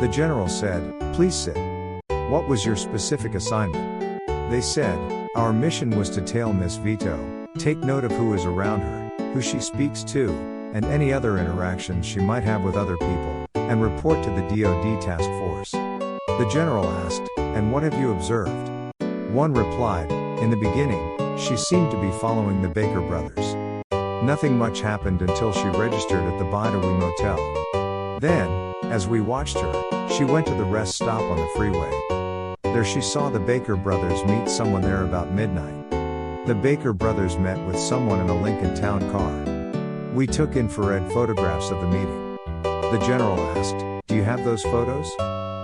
The general said, "Please sit. What was your specific assignment?" They said, "Our mission was to tail Miss Vito, take note of who is around her, who she speaks to, and any other interactions she might have with other people, and report to the DoD task force." The general asked, "And what have you observed?" One replied, "In the beginning, she seemed to be following the Baker brothers. Nothing much happened until she registered at the Bidawee Motel. Then, as we watched her, she went to the rest stop on the freeway. There she saw the Baker brothers meet someone there about midnight. The Baker brothers met with someone in a Lincoln Town car. We took infrared photographs of the meeting." The general asked, "Do you have those photos?"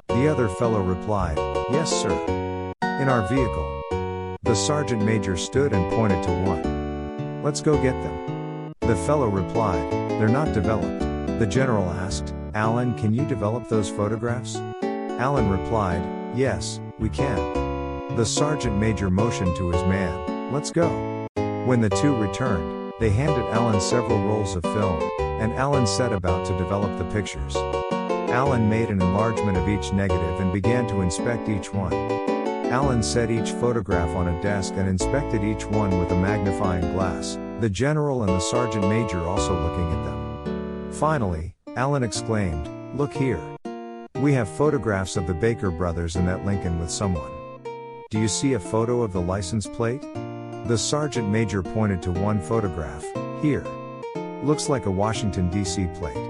The other fellow replied, "Yes, sir. In our vehicle." The sergeant major stood and pointed to one. "Let's go get them." The fellow replied, "They're not developed." The general asked, "Alan, can you develop those photographs?" Alan replied, "Yes, we can." The sergeant major motioned to his man, "Let's go." When the two returned, they handed Alan several rolls of film, and Alan set about to develop the pictures. Alan made an enlargement of each negative and began to inspect each one. Alan set each photograph on a desk and inspected each one with a magnifying glass, the general and the sergeant major also looking at them. Finally, Alan exclaimed, "Look here. We have photographs of the Baker brothers in that Lincoln with someone. Do you see a photo of the license plate?" The sergeant major pointed to one photograph. "Here. Looks like a Washington, D.C. plate.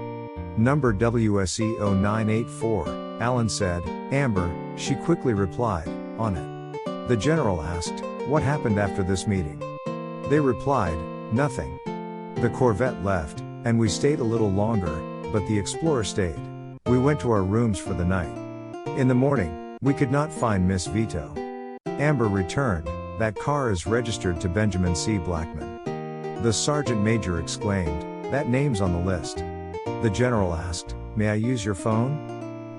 Number WSE 0984, Alan said. "Amber," she quickly replied, "on it." The general asked, "What happened after this meeting?" They replied, "Nothing. The Corvette left, and we stayed a little longer, but the Explorer stayed. We went to our rooms for the night. In the morning, we could not find Miss Vito. Amber returned, that car is registered to Benjamin C. Blackman." The sergeant major exclaimed, "That name's on the list." The general asked, "May I use your phone?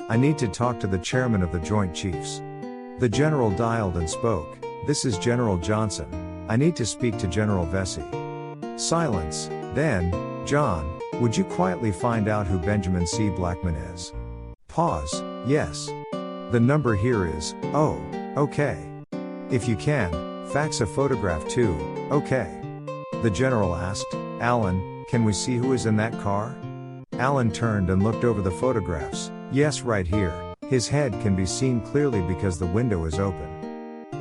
I need to talk to the chairman of the Joint Chiefs." The general dialed and spoke, "This is General Johnson. I need to speak to General Vesey." Silence. Then, "John, would you quietly find out who Benjamin C. Blackman is?" Pause. "Yes. The number here is, oh, okay. If you can, fax a photograph too, okay." The general asked, "Alan, can we see who is in that car?" Alan turned and looked over the photographs. "Yes, right here. His head can be seen clearly because the window is open."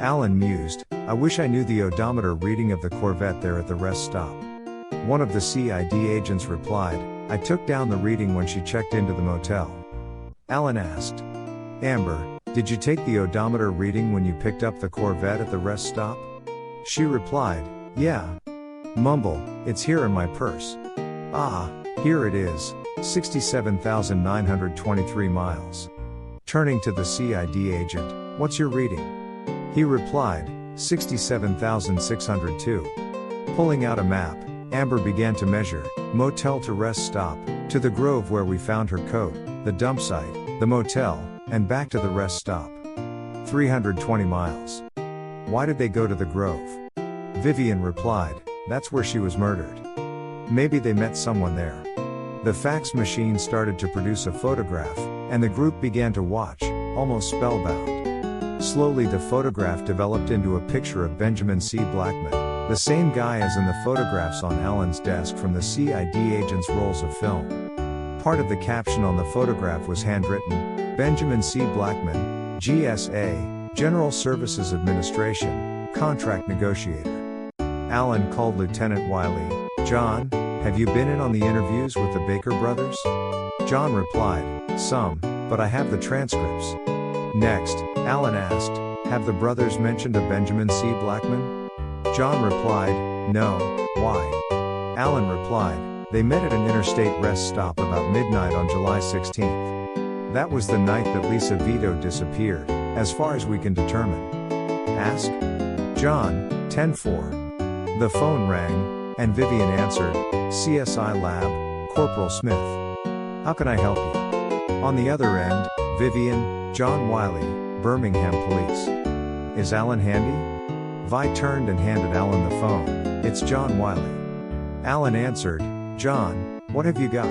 Alan mused, "I wish I knew the odometer reading of the Corvette there at the rest stop." One of the CID agents replied, "I took down the reading when she checked into the motel." Alan asked, "Amber, did you take the odometer reading when you picked up the Corvette at the rest stop?" She replied, "Yeah." Mumble, "It's here in my purse." "Ah, here it is, 67,923 miles. Turning to the CID agent, "What's your reading?" He replied, 67,602. Pulling out a map, Amber began to measure, motel to rest stop, to the Grove where we found her coat, the dump site, the motel, and back to the rest stop. 320 miles. "Why did they go to the Grove?" Vivian replied, "That's where she was murdered. Maybe they met someone there." The fax machine started to produce a photograph, and the group began to watch, almost spellbound. Slowly the photograph developed into a picture of Benjamin C. Blackman, the same guy as in the photographs on Alan's desk from the CID agent's rolls of film. Part of the caption on the photograph was handwritten, "Benjamin C. Blackman, GSA, General Services Administration, Contract Negotiator." Alan called Lieutenant Wiley, "John, have you been in on the interviews with the Baker brothers?" John replied, "Some, but I have the transcripts." Next, Alan asked, "Have the brothers mentioned a Benjamin C. Blackman?" John replied, "No, why?" Alan replied, "They met at an interstate rest stop about midnight on July 16th. That was the night that Lisa Vito disappeared, as far as we can determine." Ask. John, 10-4. The phone rang, and Vivian answered, "CSI Lab, Corporal Smith. How can I help you?" On the other end, Vivian, John Wiley, Birmingham Police. "Is Alan handy?" Vi turned and handed Alan the phone. "It's John Wiley." Alan answered, "John, what have you got?"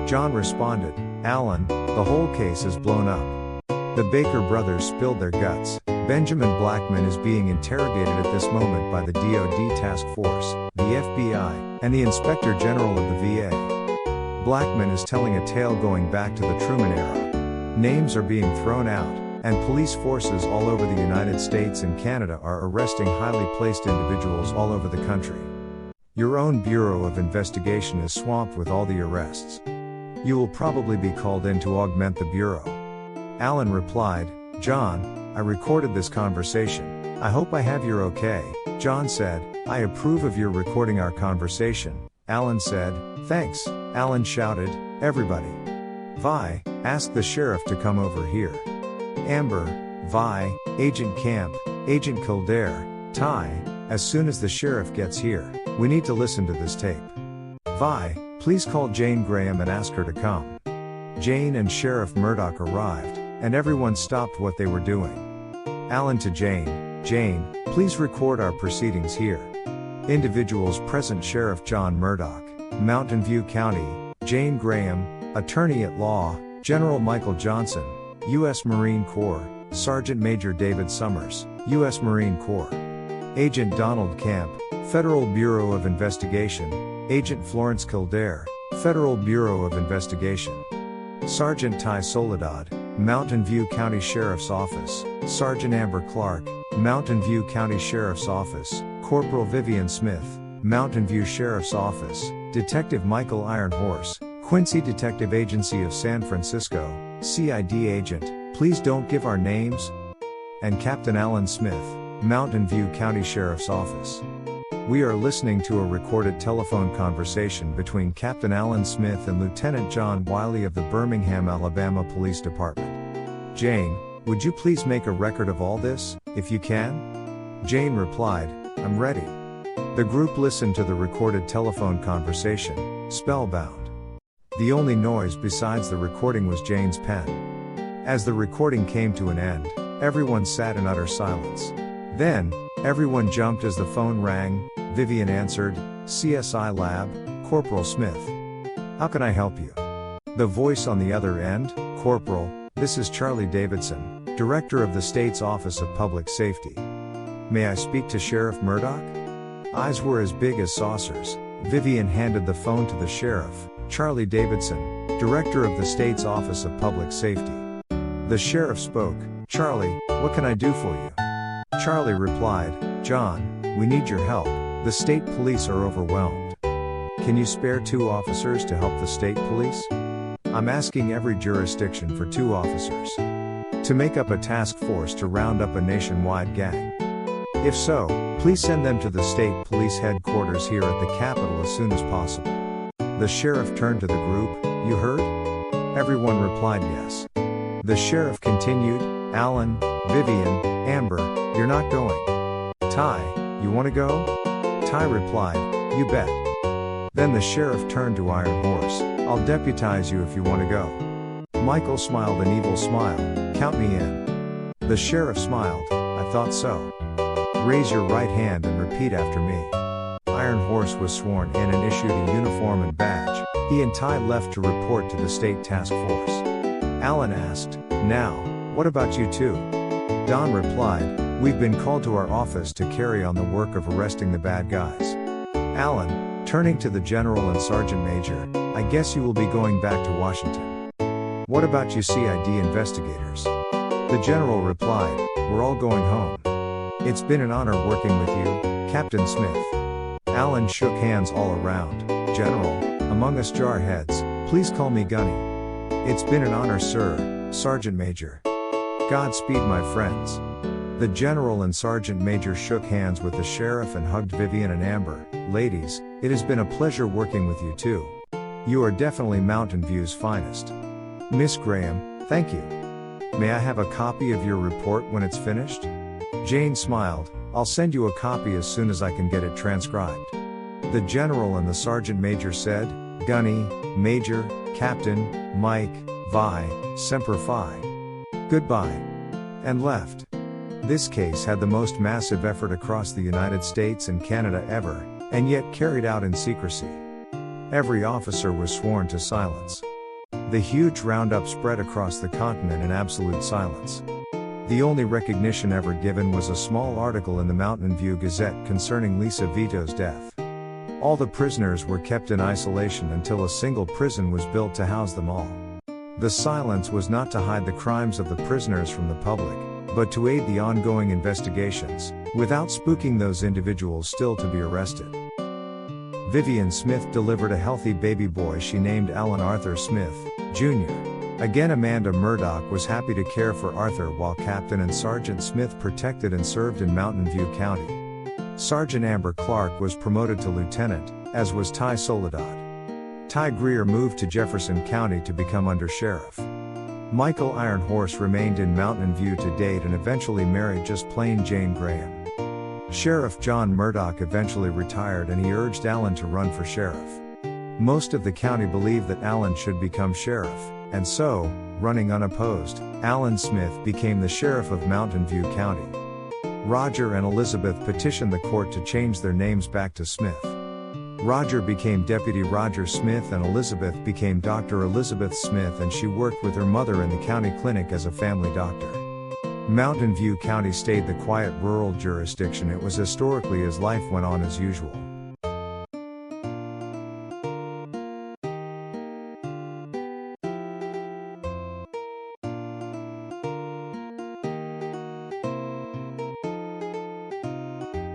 John responded, Alan, the whole case is blown up. The Baker brothers spilled their guts. Benjamin Blackman is being interrogated at this moment by the DoD Task Force, the FBI, and the Inspector General of the VA. Blackman is telling a tale going back to the Truman era. Names are being thrown out, and police forces all over the United States and Canada are arresting highly placed individuals all over the country. Your own Bureau of Investigation is swamped with all the arrests. You will probably be called in to augment the Bureau. Alan replied, John, I recorded this conversation. I hope I have your okay. John said, I approve of your recording our conversation. Alan said, thanks. Alan shouted, everybody. Vi, ask the sheriff to come over here. Amber, Vi, Agent Camp, Agent Kildare, Ty, as soon as the sheriff gets here, we need to listen to this tape. Vi, please call Jane Graham and ask her to come. Jane and Sheriff Murdoch arrived, and everyone stopped what they were doing. Alan to Jane, Jane, please record our proceedings here. Individuals present: Sheriff John Murdoch, Mountain View County; Jane Graham, Attorney at Law; General Michael Johnson, U.S. Marine Corps; Sergeant Major David Summers, U.S. Marine Corps; Agent Donald Camp, Federal Bureau of Investigation; Agent Florence Kildare, Federal Bureau of Investigation; Sergeant Ty Soledad, Mountain View County Sheriff's Office; Sergeant Amber Clark, Mountain View County Sheriff's Office; Corporal Vivian Smith, Mountain View Sheriff's Office; Detective Michael Ironhorse, Quincy Detective Agency of San Francisco, CID Agent, please don't give our names; and Captain Alan Smith, Mountain View County Sheriff's Office. We are listening to a recorded telephone conversation between Captain Alan Smith and Lieutenant John Wiley of the Birmingham, Alabama Police Department. Jane, would you please make a record of all this, if you can? Jane replied, I'm ready. The group listened to the recorded telephone conversation, spellbound. The only noise besides the recording was Jane's pen. As the recording came to an end, everyone sat in utter silence. Then, everyone jumped as the phone rang. Vivian answered, CSI Lab, Corporal Smith. How can I help you? The voice on the other end, Corporal, this is Charlie Davidson, Director of the State's Office of Public Safety. May I speak to Sheriff Murdoch? Eyes were as big as saucers. Vivian handed the phone to the sheriff, Charlie Davidson, Director of the State's Office of Public Safety. The sheriff spoke, Charlie, what can I do for you? Charlie replied, John, we need your help. The state police are overwhelmed. Can you spare 2 officers to help the state police? I'm asking every jurisdiction for 2 officers to make up a task force to round up a nationwide gang. If so, please send them to the state police headquarters here at the Capitol as soon as possible. The sheriff turned to the group, you heard? Everyone replied yes. The sheriff continued, Alan, Vivian, Amber, you're not going. Ty, you want to go? Ty replied, you bet. Then the sheriff turned to Ironhorse, I'll deputize you if you want to go. Michael smiled an evil smile, count me in. The sheriff smiled, I thought so. Raise your right hand and repeat after me. Ironhorse was sworn in and issued a uniform and badge. He and Ty left to report to the state task force. Alan asked, now, what about you two? Don replied, we've been called to our office to carry on the work of arresting the bad guys. Alan, turning to the general and sergeant major, I guess you will be going back to Washington. What about you CID investigators? The general replied, we're all going home. It's been an honor working with you, Captain Smith. Alan shook hands all around. General, among us jarheads, please call me Gunny. It's been an honor, sir, Sergeant Major. Godspeed, my friends. The general and sergeant major shook hands with the sheriff and hugged Vivian and Amber. Ladies, it has been a pleasure working with you too. You are definitely Mountain View's finest. Miss Graham, thank you. May I have a copy of your report when it's finished? Jane smiled, I'll send you a copy as soon as I can get it transcribed. The general and the sergeant major said, Gunny, Major, Captain, Mike, Vi, Semper Fi. Goodbye. And left. This case had the most massive effort across the United States and Canada ever, and yet carried out in secrecy. Every officer was sworn to silence. The huge roundup spread across the continent in absolute silence. The only recognition ever given was a small article in the Mountain View Gazette concerning Lisa Vito's death. All the prisoners were kept in isolation until a single prison was built to house them all. The silence was not to hide the crimes of the prisoners from the public, but to aid the ongoing investigations, without spooking those individuals still to be arrested. Vivian Smith delivered a healthy baby boy she named Alan Arthur Smith, Jr. Again, Amanda Murdoch was happy to care for Arthur while Captain and Sergeant Smith protected and served in Mountain View County. Sergeant Amber Clark was promoted to lieutenant, as was Ty Soledad. Ty Greer moved to Jefferson County to become undersheriff. Michael Iron Horse remained in Mountain View to date and eventually married just plain Jane Graham. Sheriff John Murdoch eventually retired and he urged Alan to run for sheriff. Most of the county believed that Alan should become sheriff, and so, running unopposed, Alan Smith became the sheriff of Mountain View County. Roger and Elizabeth petitioned the court to change their names back to Smith. Roger became Deputy Roger Smith and Elizabeth became Dr. Elizabeth Smith, and she worked with her mother in the county clinic as a family doctor. Mountain View County stayed the quiet rural jurisdiction it was historically as life went on as usual.